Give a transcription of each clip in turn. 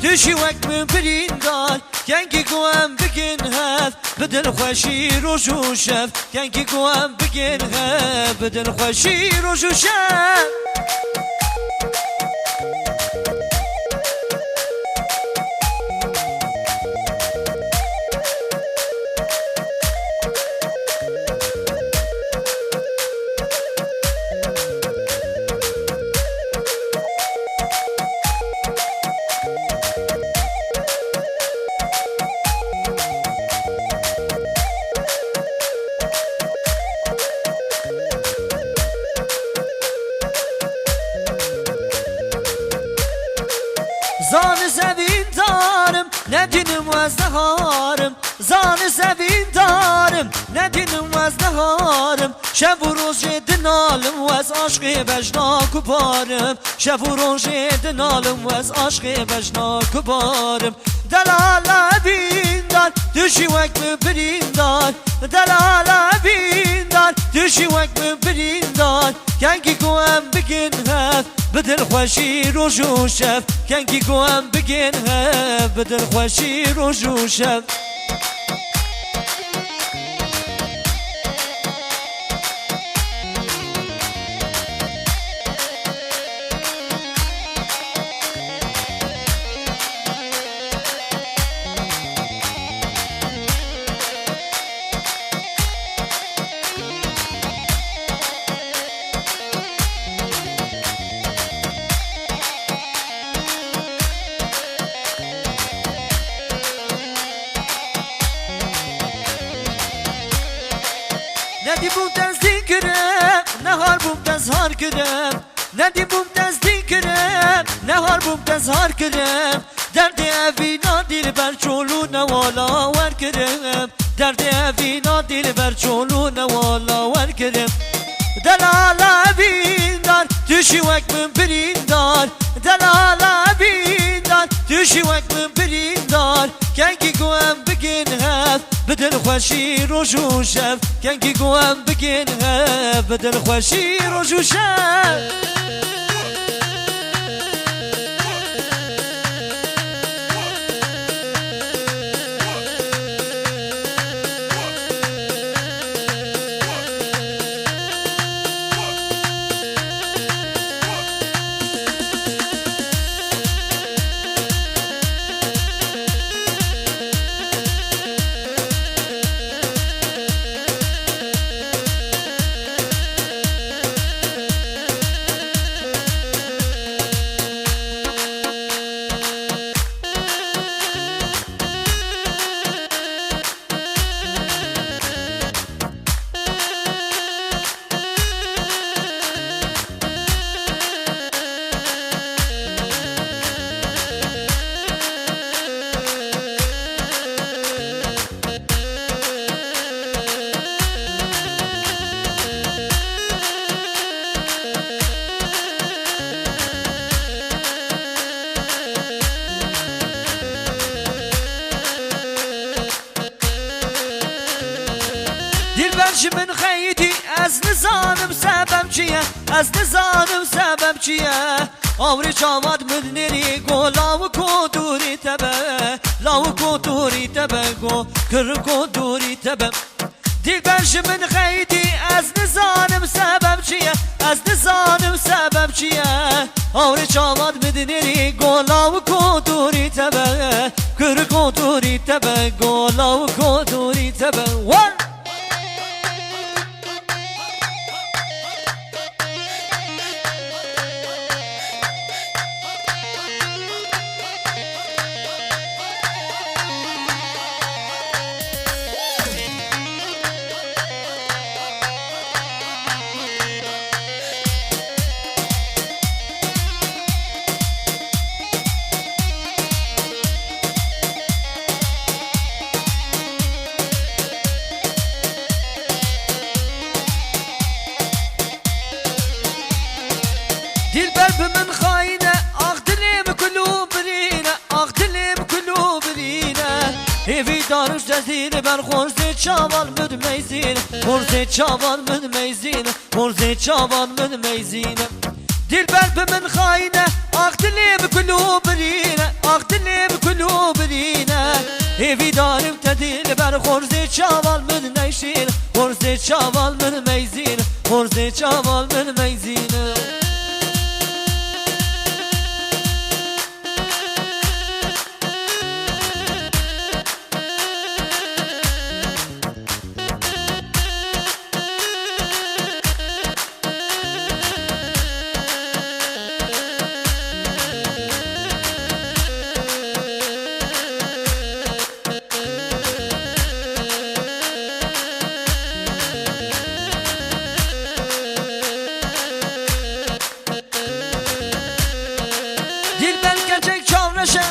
دشی وک من بریندار کنگی گوام بگن هف بدل خوشی روش و شف کنگی گوام بگن هف بدل خوشی روش و شف زان زمین دارم ندینم از نهارم زان زمین دارم ندینم از نهارم شب و روز دنالم و از عشق بجنا کبارم شب و روز دنالم و از عشق بجنا کبارم دلالا بیندار دشی وک بریندار دلالا بیندار دشی وک بریندار کنگی گوام بگن هف بدل خوشی روش و شف کنگی گوام بگن هف بدل خوشی روش و شف ندی بوم دستی کرم نهار بوم تزهار کرم ندی بوم دستی کرم نهار بوم تزهار کرم درد اوینا دل بر چولو نوالا ور کرم درد اوینا دل بر چولو نوالا ور کرم دلالا بیندار دشی وک من بریندار دلالا بیندار دشی وک من بریندار کنگی گوام بگن هف بدل خوشی روش و شف کنگی گوام بگن هف بدل خوشی روش و شف دلبرش من خیدی از نزانم سبب چیه از نزانم سبب چیه آوری چاواد من نری گو لاو کو دوری تبه لاو کو دوری تبه گو کر کو دوری تبه دلبرش من خیدی از نزانم سبب چیه از نزانم سبب چیه آوری چاواد من نری گو لاو کو دوری تبه کر کو دوری تبه گو لاو کو دوری تبه دلبر بمن خاينة أخدلم كلو برينا أخدلم كلو برينا هفي دارش دزين بر خورزي چاوان من ميزين خورزي چاوان من ميزين خورزي چاوان من ميزين دلبر بمن خاينة اختلي بكلو برينة اختلي بكلو برينة هيفي دارم تدلبر خورزي شاوال من نيشين خورزي شاوال من ميزين خورزي شاوال من ميزين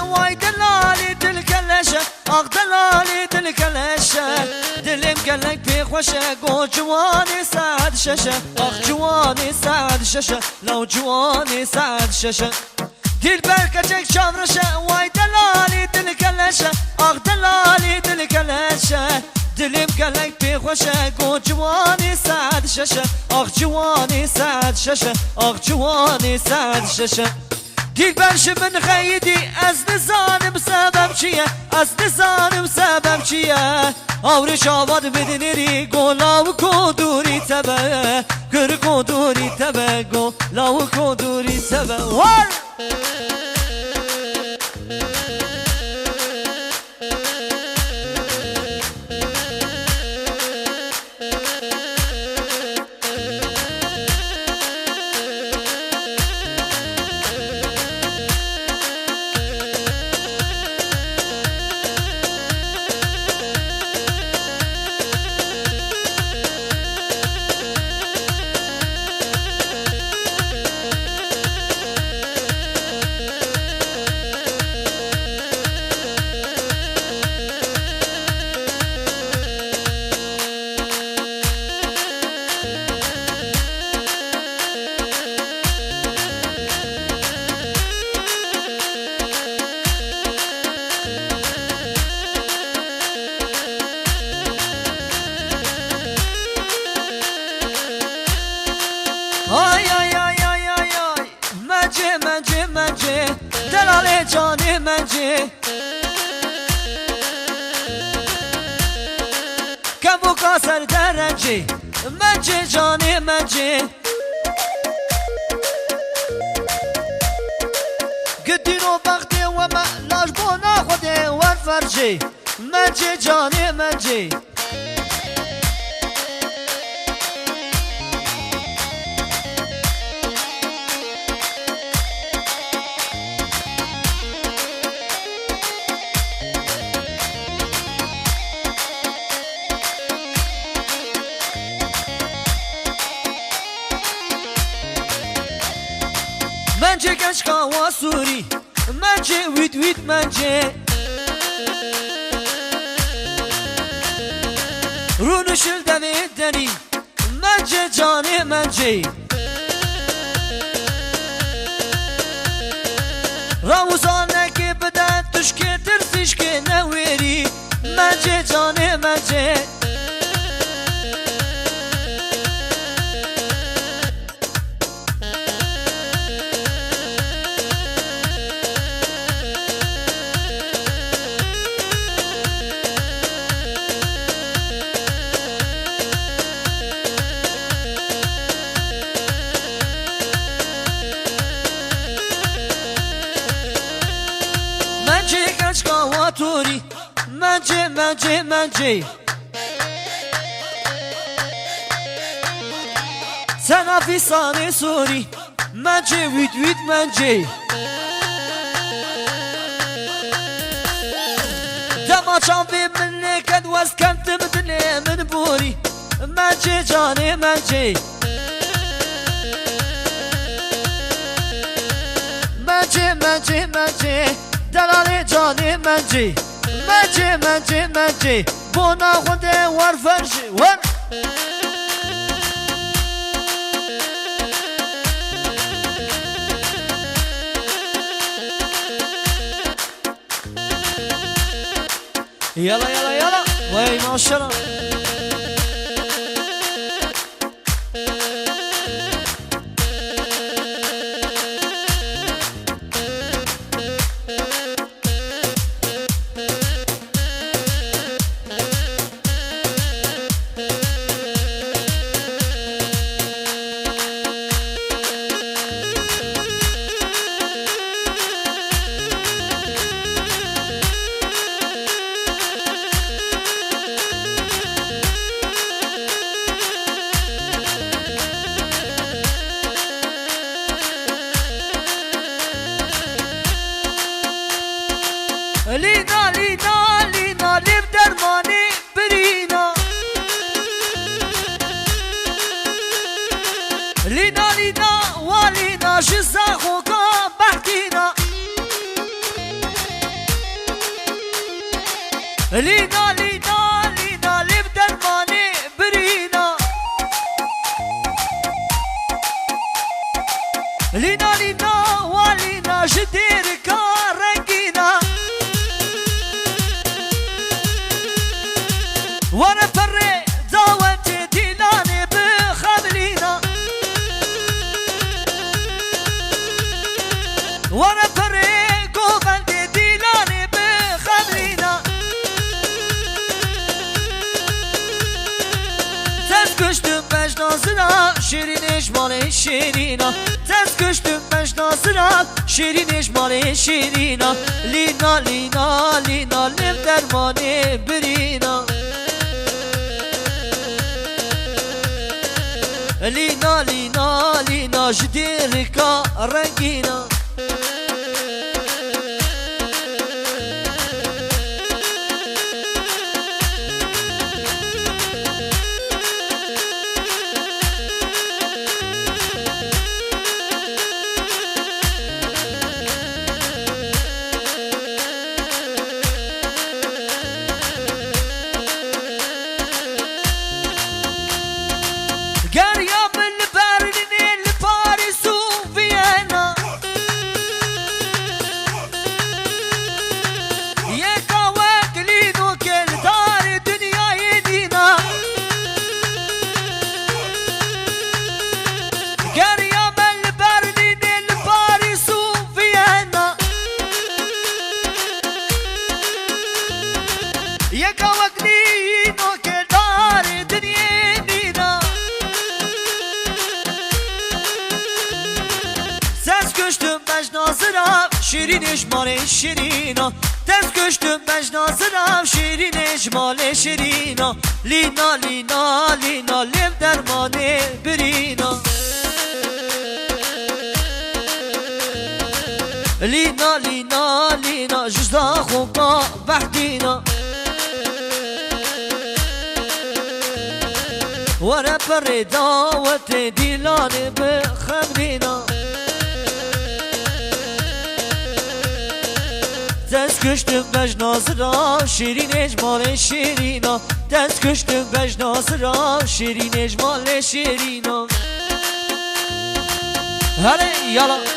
واي دلالي دلكلشة اخ دلالي دلكلشة دلم قلك بخوشة قو جواني سعد ششة اخ جواني سعد ششة لو جواني سعد ششة دل بركتك شامرشة واي دلالي دلكلشة اخ دلالي دلكلشة دلم قلك بخوشة قو جواني سعد ششة اخ جواني سعد ششة اخ جواني سعد ششة ديك برش من خيدي از نزانم سبب چیه از نزانم سبب چیه آورش آباد بدنری گلاو کدوری تبه گر کدوری تبه گلاو کدوری تبه وار منجه دلال جان منجه کبو کاسر درنجه منجه جان منجه گدینو بخته و ملاش بونا خوده و فرجه منجه جان منجه منجه گشکا و سوری منجه وید وید منجه رونشل دوید دنی منجه جان منجه راوزانه که بدن توش که ترسیش که نویری منجه جان منجه توری منجه منجه منجه سنافی سانه سوری منجه وید وید منجه دماچان بی من نکد وز کمت بدنه من بوری منجه جانه منجه منجه منجه منجه دلال جان منجی منجی منجی منجی بونا خونده ور فرشی ور يلا يلا يلا وي ماشاءالله لینا لینا لینا لب درمانی برینا لینا لینا و لینا جدیر کارنگینا وانا فري داوت ديلاني بخملينا وانا فري قوبل ديلاني بخملينا تسكشتم باش ناصرة شيرين اجمالي شيرينا تسكشتم باش ناصرة شيرين اجمالي شيرينا لينا لينا لينا لم درماني برينا لینا لینا لینا جدیر کا رنگینا شیرین اجمال شیرینا دست کشتم بج ناظرم شیرین اجمال شیرینا لینا لینا لینا لب درمانه برینا لینا لینا لینا جزا خوبا بحدینا ورا پر دعوت دیلان بخمرینا دست کشتم بج ناظرم شیرین اجمال شیرینا دست کشتم بج ناظرم شیرین اجمال شیرینا هره یالا